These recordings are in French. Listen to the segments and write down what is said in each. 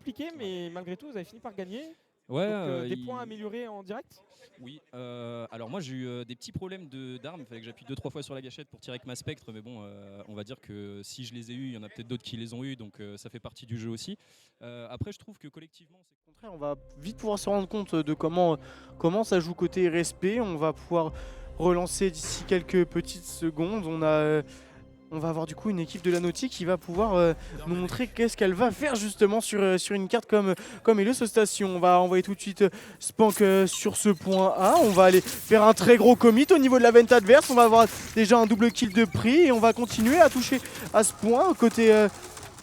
compliqué, mais malgré tout, vous avez fini par gagner. Ouais, Donc, des points améliorés en direct. Oui, alors moi j'ai eu des petits problèmes d'armes, il fallait que j'appuie 2-3 fois sur la gâchette pour tirer avec ma spectre, mais bon, on va dire que si je les ai eus, il y en a peut-être d'autres qui les ont eus, donc ça fait partie du jeu aussi. Après, je trouve que collectivement, Au contraire, on va vite pouvoir se rendre compte de comment ça joue côté RSP. On va pouvoir relancer d'ici quelques petites secondes. On va avoir du coup une équipe de la Nautique qui va pouvoir nous montrer qu'est-ce qu'elle va faire justement sur une carte comme Helios Station. On va envoyer tout de suite Spank sur ce point A. On va aller faire un très gros commit au niveau de la vente adverse. On va avoir déjà un double kill de prix et on va continuer à toucher à ce point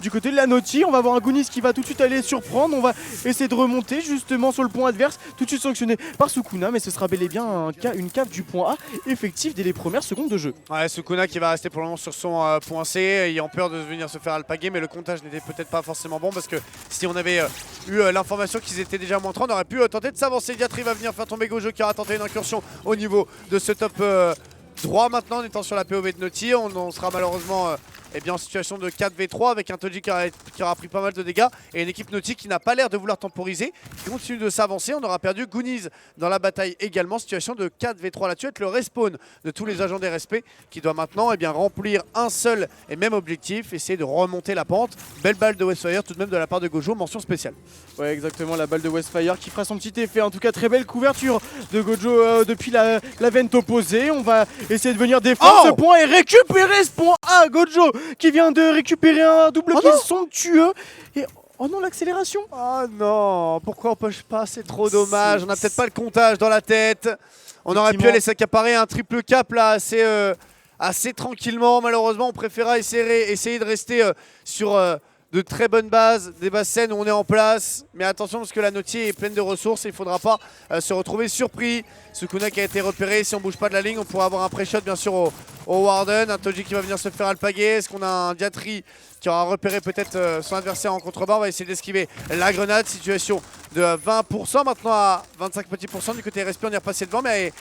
du côté de la Naughty. On va avoir un Gounis qui va tout de suite aller surprendre. On va essayer de remonter justement sur le point adverse, tout de suite sanctionné par Sukuna, mais ce sera bel et bien une cave du point A effective dès les premières secondes de jeu. Ouais, Sukuna qui va rester pour le moment sur son point C, ayant peur de venir se faire alpaguer, mais le comptage n'était peut-être pas forcément bon parce que si on avait eu l'information qu'ils étaient déjà moins 30, on aurait pu tenter de s'avancer. Diatri va venir faire tomber Gojo qui aura tenté une incursion au niveau de ce top droit maintenant en étant sur la POV de Naughty. On sera malheureusement en situation de 4v3 avec un Toji qui aura pris pas mal de dégâts et une équipe Naughty qui n'a pas l'air de vouloir temporiser, qui continue de s'avancer. On aura perdu Goonies dans la bataille également, situation de 4v3 là-dessus avec le respawn de tous les agents des RSP qui doit maintenant remplir un seul et même objectif, essayer de remonter la pente. Belle balle de Westfire tout de même de la part de Gojo, mention spéciale. Ouais, exactement, la balle de Westfire qui fera son petit effet. En tout cas, très belle couverture de Gojo depuis la vente opposée. On va essayer de venir défendre ce point et récupérer ce point A. Gojo qui vient de récupérer un double kill somptueux. Et oh non, l'accélération. Oh non, pourquoi on push pas? C'est trop dommage. On n'a peut-être pas le comptage dans la tête. On aurait pu aller s'accaparer un triple cap là assez tranquillement. Malheureusement, on préféra essayer de rester sur de très bonnes bases, des bases saines où on est en place. Mais attention parce que la Naughty est pleine de ressources et il ne faudra pas se retrouver surpris. Sukuna qui a été repéré, si on bouge pas de la ligne, on pourra avoir un pré-shot bien sûr au Warden. Un Toji qui va venir se faire alpaguer. Est-ce qu'on a un Diatri qui aura repéré peut-être son adversaire en contrebas? On va essayer d'esquiver la grenade. Situation de 20%, maintenant à 25 petits pourcents du côté RSP. On y est repassé devant, mais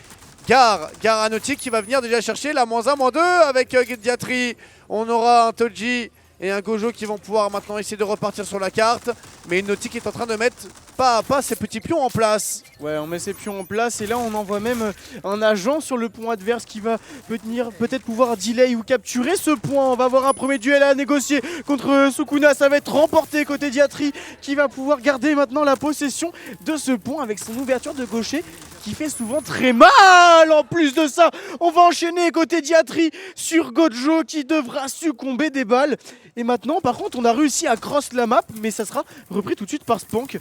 Gare à Naughty qui va venir déjà chercher la -1, -2 avec Diatri. On aura un Toji et un Gojo qui vont pouvoir maintenant essayer de repartir sur la carte. Mais une Naughty qui est en train de mettre pas à pas ses petits pions en place. Ouais, on met ses pions en place et là on envoie même un agent sur le point adverse qui va peut-être pouvoir delay ou capturer ce point. On va avoir un premier duel à négocier contre Sukuna. Ça va être remporté côté Diatri qui va pouvoir garder maintenant la possession de ce point avec son ouverture de gaucher qui fait souvent très mal. En plus de ça, on va enchaîner côté Diatri sur Gojo qui devra succomber des balles. Et maintenant, par contre, on a réussi à cross la map, mais ça sera repris tout de suite par Spank.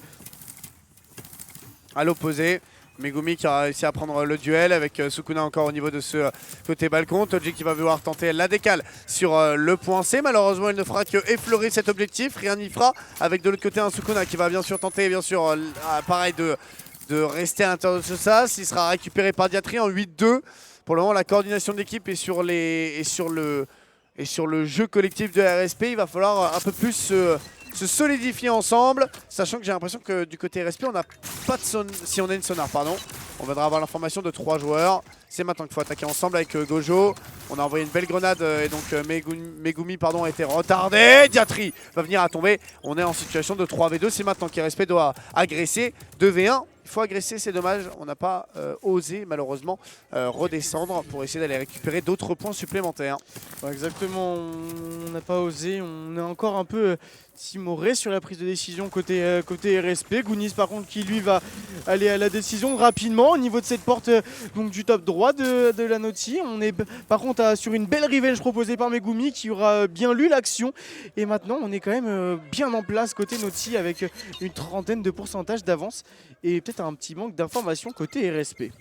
À l'opposé, Megumi qui a réussi à prendre le duel avec Sukuna encore au niveau de ce côté balcon. Toji qui va vouloir tenter la décale sur le point C. Malheureusement, il ne fera que effleurer cet objectif. Rien n'y fera. Avec de l'autre côté un Sukuna qui va bien sûr tenter pareil de rester à l'intérieur de ce sas. Il sera récupéré par Diatri en 8-2. Pour le moment, la coordination d'équipe est sur le jeu collectif de RSP. Il va falloir un peu plus se solidifier ensemble, sachant que j'ai l'impression que du côté RSP, on n'a pas de son. Si on a une sonar, pardon, on viendra avoir l'information de 3 joueurs. C'est maintenant qu'il faut attaquer ensemble avec Gojo. On a envoyé une belle grenade et donc Megumi a été retardé. Diatri va venir à tomber. On est en situation de 3v2. C'est maintenant que RSP doit agresser. 2v1. Il faut agresser, c'est dommage. On n'a pas osé malheureusement redescendre pour essayer d'aller récupérer d'autres points supplémentaires. Ouais, exactement, on n'a pas osé. On est encore un peu timoré sur la prise de décision côté RSP. Gounis par contre qui lui va aller à la décision rapidement au niveau de cette porte donc du top droit de la Naughty. On est par contre sur une belle revenge proposée par Megumi qui aura bien lu l'action. Et maintenant on est quand même bien en place côté Naughty avec une trentaine de pourcentage d'avance et peut-être un petit manque d'informations côté RSP.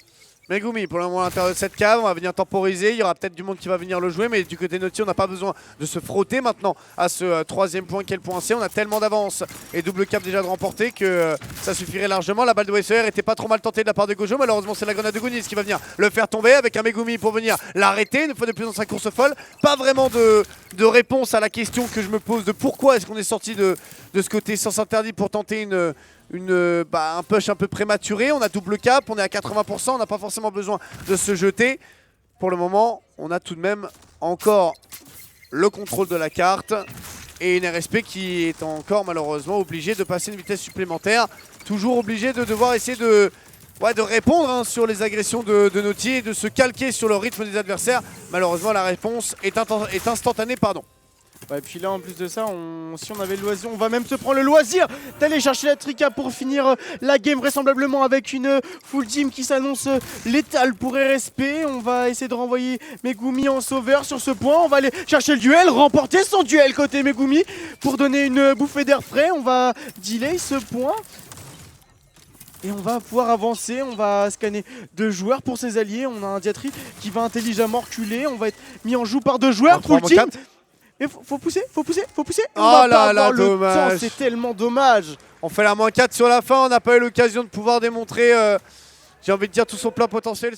Megumi pour le moment à l'intérieur de cette cave, on va venir temporiser, il y aura peut-être du monde qui va venir le jouer, mais du côté Naughty on n'a pas besoin de se frotter maintenant à ce troisième point qui est le point C. On a tellement d'avance et double cap déjà de remporter que ça suffirait largement. La balle de WSR était pas trop mal tentée de la part de Gojo, malheureusement c'est la grenade de Gounis qui va venir le faire tomber avec un Megumi pour venir l'arrêter une fois de plus dans sa course folle. Pas vraiment de réponse à la question que je me pose de pourquoi est-ce qu'on est sorti de ce côté sens interdit pour tenter un push un peu prématuré. On a double cap, on est à 80%, on n'a pas forcément besoin de se jeter. Pour le moment, on a tout de même encore le contrôle de la carte Et une RSP qui est encore malheureusement obligée de passer une vitesse supplémentaire. Toujours obligée de devoir essayer de répondre hein, sur les agressions de Naughty et de se calquer sur le rythme des adversaires. Malheureusement, la réponse est instantanée. Pardon. Ouais, et puis là, en plus de ça, si on avait le loisir, on va même se prendre le loisir d'aller chercher la Trika pour finir la game, vraisemblablement avec une full team qui s'annonce létale pour RSP. On va essayer de renvoyer Megumi en sauveur sur ce point. On va aller chercher le duel, remporter son duel côté Megumi pour donner une bouffée d'air frais. On va delay ce point. Et on va pouvoir avancer, on va scanner 2 joueurs pour ses alliés. On a un Diatri qui va intelligemment reculer. On va être mis en joue par 2 joueurs. Full team. Et faut pousser. Oh là là, dommage. C'est tellement dommage. On fait la -4 sur la fin. On n'a pas eu l'occasion de pouvoir démontrer, j'ai envie de dire, tout son plein potentiel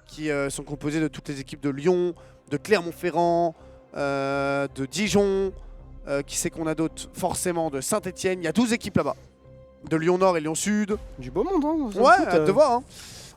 qui sont composés de toutes les équipes de Lyon, de Clermont-Ferrand, de Dijon. Qui sait qu'on a d'autres forcément de Saint-Etienne. Il y a 12 équipes là-bas. De Lyon-Nord et Lyon-Sud. Du beau monde, hein. Ouais, hâte de voir. Hein.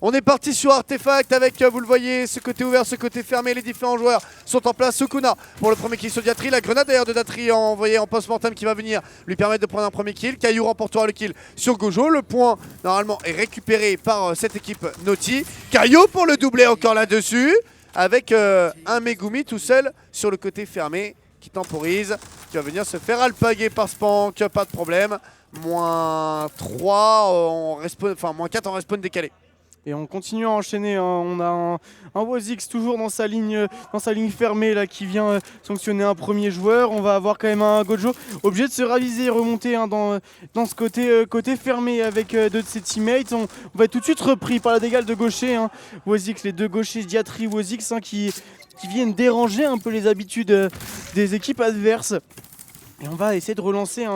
On est parti sur Artefact avec, vous le voyez, ce côté ouvert, ce côté fermé. Les différents joueurs sont en place. Sukuna pour le premier kill sur Diatri. La grenade d'ailleurs de Diatri envoyée en post-mortem qui va venir lui permettre de prendre un premier kill. Caillou remportera le kill sur Gojo. Le point, normalement, est récupéré par cette équipe Naughty. Caillou pour le doubler encore là-dessus. Avec un Megumi tout seul sur le côté fermé qui temporise. Qui va venir se faire alpaguer par Spank. Pas de problème. -3 en respawn, enfin -4 en respawn décalé. Et on continue à enchaîner, hein. On a un Wozix toujours dans sa ligne fermée là, qui vient sanctionner un premier joueur. On va avoir quand même un Gojo obligé de se raviser et remonter hein, dans ce côté fermé avec 2 de ses teammates. On va être tout de suite repris par la dégale de gaucher. Hein. Wozix, les 2 gauchers, Diatri, Wozix hein, qui viennent déranger un peu les habitudes des équipes adverses. Et on va essayer de relancer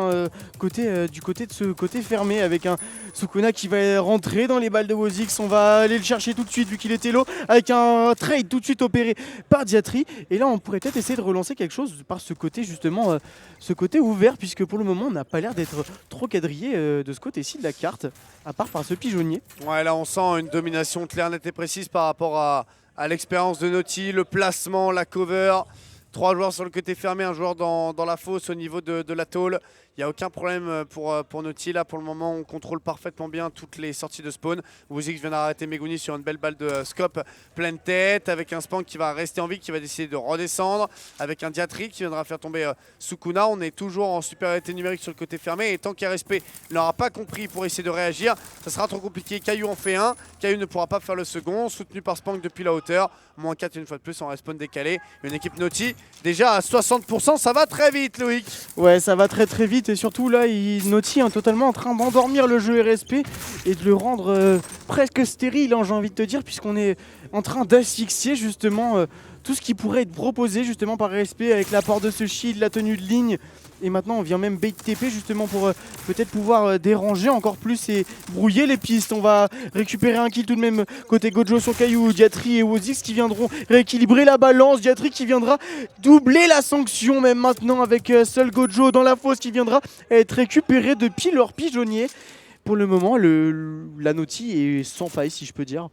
du côté de ce côté fermé avec un Sukuna qui va rentrer dans les balles de Wozix. On va aller le chercher tout de suite vu qu'il était low avec un trade tout de suite opéré par Diatri. Et là on pourrait peut-être essayer de relancer quelque chose par ce côté justement, ce côté ouvert puisque pour le moment on n'a pas l'air d'être trop quadrillé de ce côté-ci de la carte, à part par ce pigeonnier. Ouais, là on sent une domination claire, nette et précise par rapport à l'expérience de Naughty, le placement, la cover. 3 joueurs sur le côté fermé, un joueur dans la fosse au niveau de la tôle. Il n'y a aucun problème pour Naughty. Là, pour le moment, on contrôle parfaitement bien toutes les sorties de spawn. Wozix vient d'arrêter Megumi sur une belle balle de scope pleine tête, avec un Spank qui va rester en vie, qui va décider de redescendre, avec un Diatri qui viendra faire tomber Sukuna. On est toujours en supériorité numérique sur le côté fermé. Et tant qu'RSP n'aura pas compris pour essayer de réagir, ça sera trop compliqué. Caillou en fait un. Caillou ne pourra pas faire le second. Soutenu par Spank depuis la hauteur. -4 une fois de plus en respawn décalé. Une équipe Naughty déjà à 60%. Ça va très vite, Loïc. Ouais, ça va très vite. Et surtout là, Naughty est totalement en train d'endormir le jeu RSP et de le rendre presque stérile, hein, j'ai envie de te dire, puisqu'on est en train d'asphyxier justement tout ce qui pourrait être proposé justement par RSP avec l'apport de ce shield, la tenue de ligne. Et maintenant on vient même bait TP justement pour peut-être pouvoir déranger encore plus et brouiller les pistes. On va récupérer un kill tout de même côté Gojo sur Caillou, Diatri et Wozix qui viendront rééquilibrer la balance. Diatri qui viendra doubler la sanction même maintenant avec seul Gojo dans la fosse qui viendra être récupéré depuis leur pigeonnier. Pour le moment la Naughty est sans faille si je peux dire.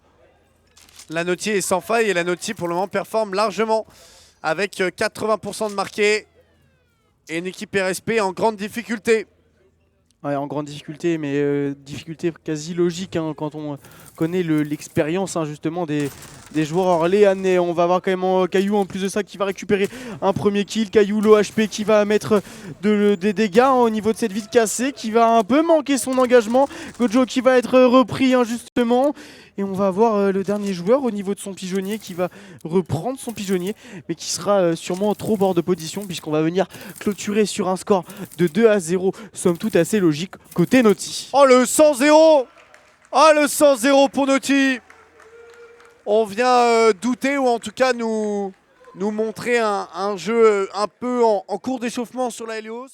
La Naughty est sans faille et la Naughty pour le moment performe largement avec 80% de marqués. Et une équipe RSP en grande difficulté. Ouais, en grande difficulté, mais difficulté quasi logique hein, quand on connaît l'expérience hein, justement des joueurs orléanais. On va avoir quand même Caillou en plus de ça qui va récupérer un premier kill. Caillou low HP qui va mettre des dégâts hein, au niveau de cette vie cassée, qui va un peu manquer son engagement. Gojo qui va être repris hein, justement. Et on va avoir le dernier joueur au niveau de son pigeonnier qui va reprendre son pigeonnier, mais qui sera sûrement trop bord de position puisqu'on va venir clôturer sur un score de 2-0, somme toute assez logique côté Naughty. Oh le 100-0. Oh le 100-0 pour Naughty. On vient douter ou en tout cas nous montrer un jeu un peu en cours d'échauffement sur la Helios.